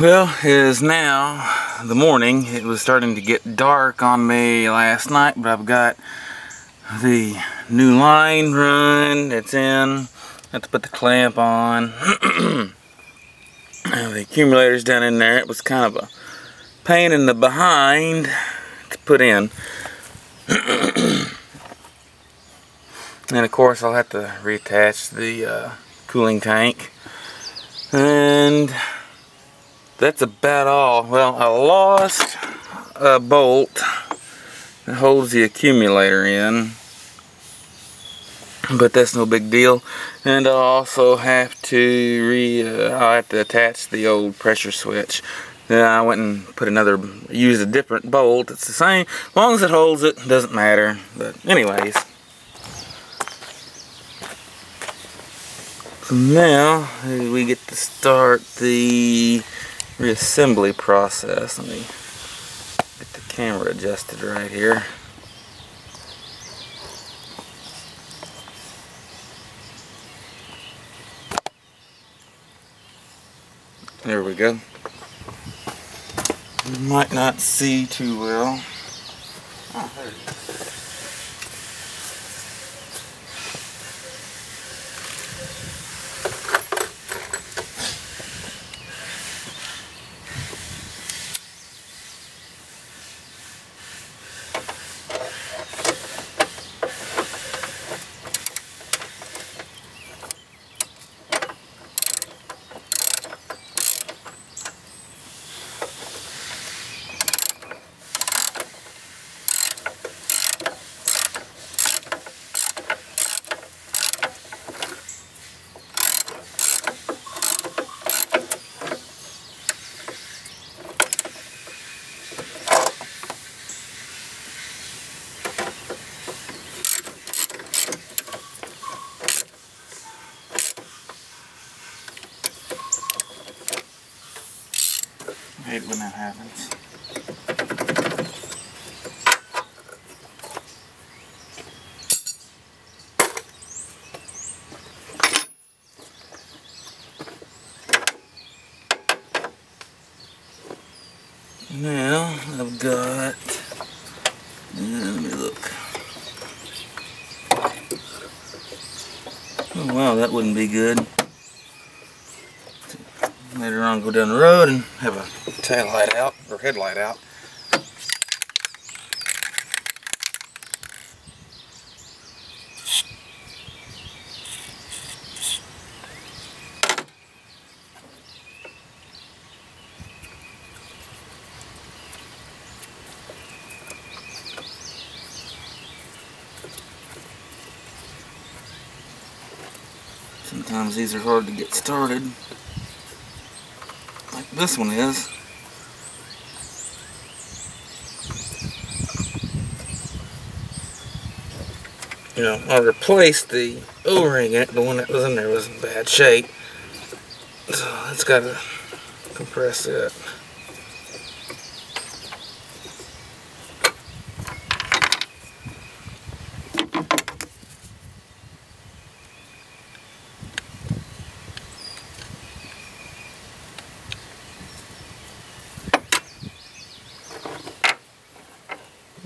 Well, it is now the morning. It was starting to get dark on me last night, but I've got the new line run. It's in. I have to put the clamp on. The accumulator's down in there. It was kind of a pain in the behind to put in. And of course I'll have to reattach the cooling tank. And that's about all. Well, I lost a bolt that holds the accumulator in, but that's no big deal. And I'll also have to I'll have to attach the old pressure switch. Then I went and used a different bolt. It's the same, as long as it holds it, doesn't matter. But anyways, so now we get to start the reassembly process. Let me get the camera adjusted right here. There we go. You might not see too well. Oh, there it is. I hate when that happens. Now I've got, let me look. Oh wow, that wouldn't be good. Later on, go down the road and have a tail light out or headlight out. Sometimes these are hard to get started, like this one is. You know, I replaced the O-ring in it. The one that was in there was in bad shape, so it's got to compress it.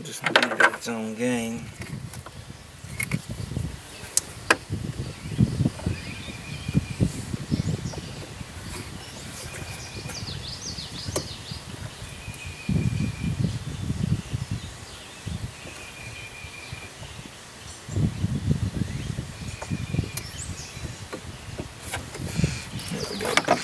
Just leave it its own game. There we go.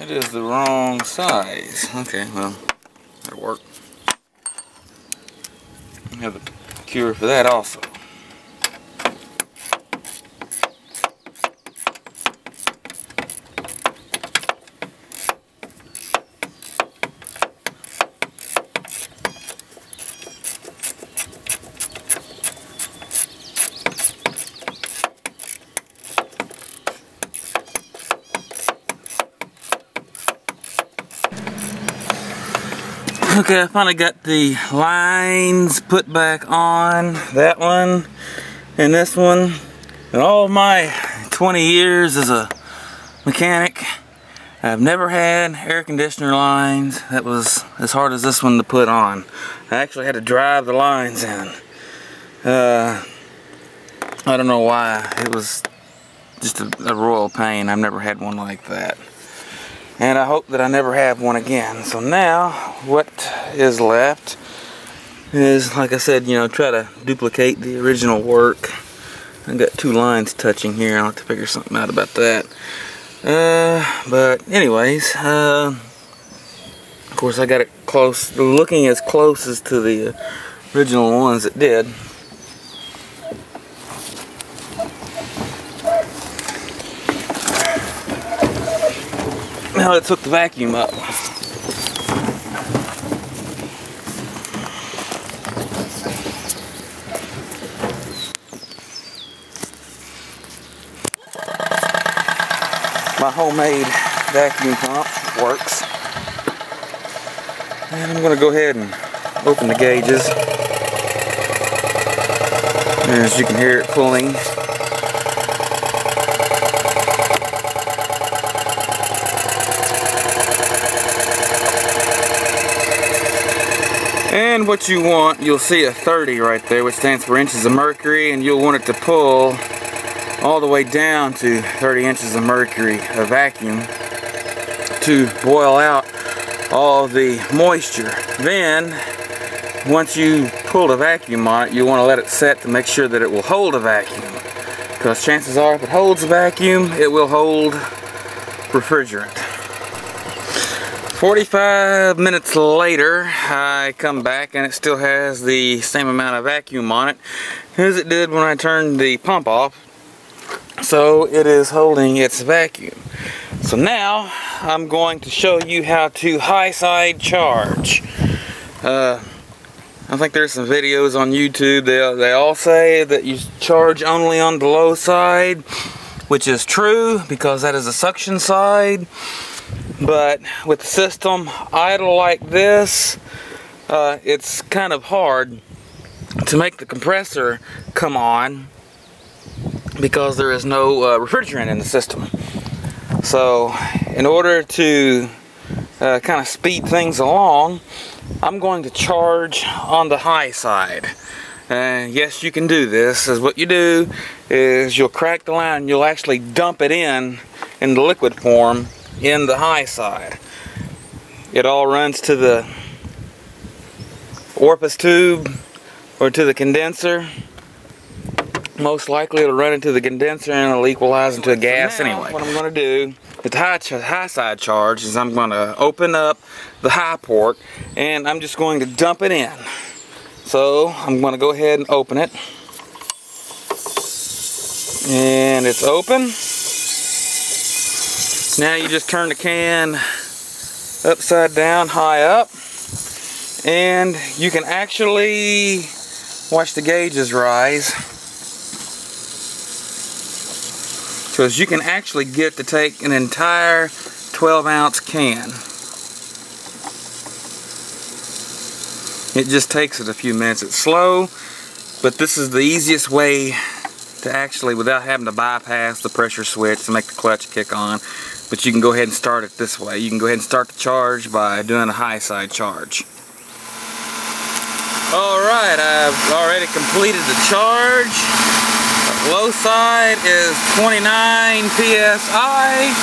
It is the wrong size. Okay, well, that'll work. I have a cure for that also. Okay, I finally got the lines put back on, that one and this one. In all of my 20 years as a mechanic, I've never had air conditioner lines that was as hard as this one to put on. I actually had to drive the lines in. I don't know why. It was just a royal pain. I've never had one like that. And I hope that I never have one again. So now, what is left is, like I said, you know, try to duplicate the original work. I've got two lines touching here. I'll have to figure something out about that. But anyways, of course I got it close, looking as close as to the original ones it did. Now let's hook the vacuum up. My homemade vacuum pump works. And I'm going to go ahead and open the gauges. And as you can hear it pulling. And what you want, you'll see a 30 right there, which stands for inches of mercury, and you'll want it to pull all the way down to 30 inches of mercury, a vacuum, to boil out all the moisture. Then, once you pull the vacuum on it, you want to let it set to make sure that it will hold a vacuum. Because chances are, if it holds a vacuum, it will hold refrigerant. 45 minutes later, I come back and it still has the same amount of vacuum on it as it did when I turned the pump off. So it is holding its vacuum. So now I'm going to show you how to high side charge. I think there's some videos on YouTube. They all say that you charge only on the low side, which is true because that is a suction side. But with the system idle like this, it's kind of hard to make the compressor come on because there is no refrigerant in the system. So in order to kind of speed things along, I'm going to charge on the high side. Yes, you can do this. As what you do is you'll crack the line and you'll actually dump it in the liquid form in the high side. It all runs to the orifice tube or to the condenser. Most likely it'll run into the condenser and it'll equalize into a gas anyway. What I'm going to do with the high side charge is I'm going to open up the high port and I'm just going to dump it in. So I'm going to go ahead and open it. And it's open. Now you just turn the can upside down, high up, and you can actually watch the gauges rise. Because you can actually get to take an entire 12-ounce can. It just takes it a few minutes. It's slow, but this is the easiest way to actually, without having to bypass the pressure switch to make the clutch kick on. But you can go ahead and start it this way. You can go ahead and start the charge by doing a high side charge. Alright, I've already completed the charge. The low side is 29 PSI.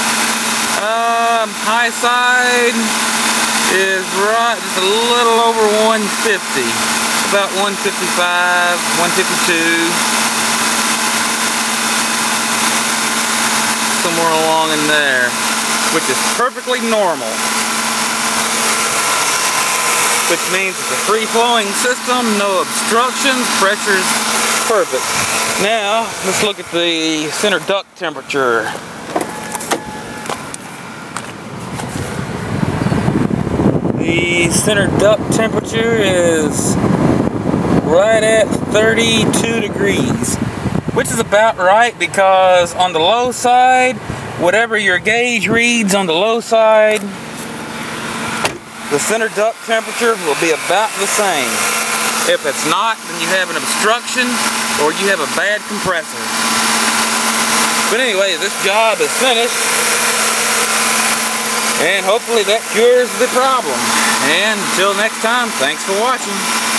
High side is right just a little over 150. About 155, 152. Somewhere along in there. which is perfectly normal. Which means it's a free-flowing system, no obstructions, pressure's perfect. Now, let's look at the center duct temperature. The center duct temperature is right at 32 degrees, which is about right because on the low side, whatever your gauge reads on the low side, the center duct temperature will be about the same. If it's not, then you have an obstruction or you have a bad compressor. But anyway, this job is finished, and hopefully that cures the problem. And until next time, thanks for watching.